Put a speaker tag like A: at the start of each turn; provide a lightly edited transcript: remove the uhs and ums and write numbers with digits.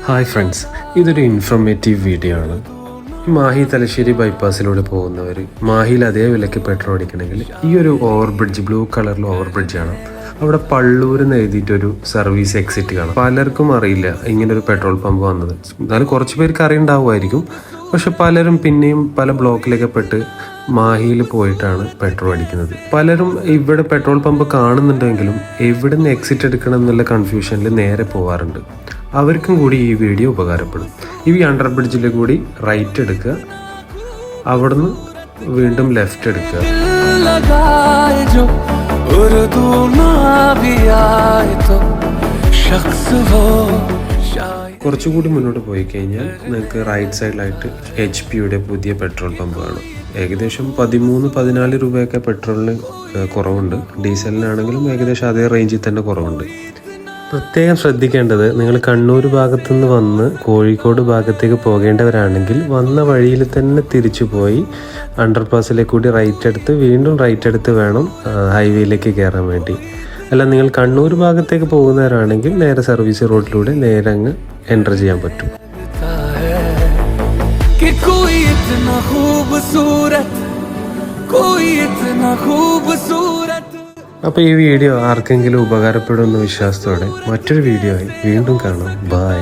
A: Hi friends, ഇതൊരു informative video ആണ്. മാഹി തലശ്ശേരി ബൈപ്പാസിലൂടെ പോകുന്നവർ മാഹിയിൽ അതേ വിലയ്ക്ക് പെട്രോൾ അടിക്കണമെങ്കിൽ ഈ ഒരു ഓവർ ബ്രിഡ്ജ്, ബ്ലൂ കളറിൽ ഓവർ ബ്രിഡ്ജാണ്. അവിടെ പള്ളൂർ എന്ന് എഴുതിയിട്ടൊരു സർവീസ് എക്സിറ്റ് കാണാം. പലർക്കും അറിയില്ല ഇങ്ങനൊരു പെട്രോൾ പമ്പ് വന്നത്. എന്നാലും കുറച്ച് പേർക്ക് അറിയുണ്ടാവുമായിരിക്കും. പക്ഷെ പലരും പിന്നെയും പല ബ്ലോക്കിലൊക്കെ പെട്ട് മാഹിയിൽ പോയിട്ടാണ് പെട്രോൾ അടിക്കുന്നത്. പലരും ഇവിടെ പെട്രോൾ പമ്പ് കാണുന്നുണ്ടെങ്കിലും എവിടെ നിന്ന് എക്സിറ്റ് എടുക്കണം എന്നുള്ള കൺഫ്യൂഷനിൽ നേരെ പോകാറുണ്ട്. അവർക്കും കൂടി ഈ വീഡിയോ ഉപകാരപ്പെടും. ഈ അണ്ടർ ബ്രിഡ്ജിൽ കൂടി റൈറ്റ് എടുക്കുക, അവിടുന്ന് വീണ്ടും ലെഫ്റ്റ് എടുക്കുക. കുറച്ചുകൂടി മുന്നോട്ട് പോയി കഴിഞ്ഞാൽ നിങ്ങൾക്ക് റൈറ്റ് സൈഡിലായിട്ട് HP പുതിയ പെട്രോൾ പമ്പ് കാണും. ഏകദേശം 13-14 രൂപയൊക്കെ പെട്രോളിന് കുറവുണ്ട്. ഡീസലിനാണെങ്കിലും ഏകദേശം അതേ റേഞ്ചിൽ തന്നെ കുറവുണ്ട്. പ്രത്യേകം ശ്രദ്ധിക്കേണ്ടത്, നിങ്ങൾ കണ്ണൂർ ഭാഗത്തുനിന്ന് വന്ന് കോഴിക്കോട് ഭാഗത്തേക്ക് പോകേണ്ടവരാണെങ്കിൽ വന്ന വഴിയിൽ തന്നെ തിരിച്ചു പോയി അണ്ടർപാസിലേക്ക് കൂടി റൈറ്റ് എടുത്ത് വീണ്ടും റൈറ്റ് എടുത്ത് വേണം ഹൈവേയിലേക്ക് കയറാൻ വേണ്ടി. അല്ല, നിങ്ങൾ കണ്ണൂർ ഭാഗത്തേക്ക് പോകുന്നവരാണെങ്കിൽ നേരെ സർവീസ് റോഡിലൂടെ നേരെ അങ്ങ് എൻ്റർ ചെയ്യാൻ പറ്റും. അപ്പോൾ ഈ വീഡിയോ ആർക്കെങ്കിലും ഉപകാരപ്പെടുമെന്ന വിശ്വാസത്തോടെ മറ്റൊരു വീഡിയോ ആയി വീണ്ടും കാണാം. ബൈ.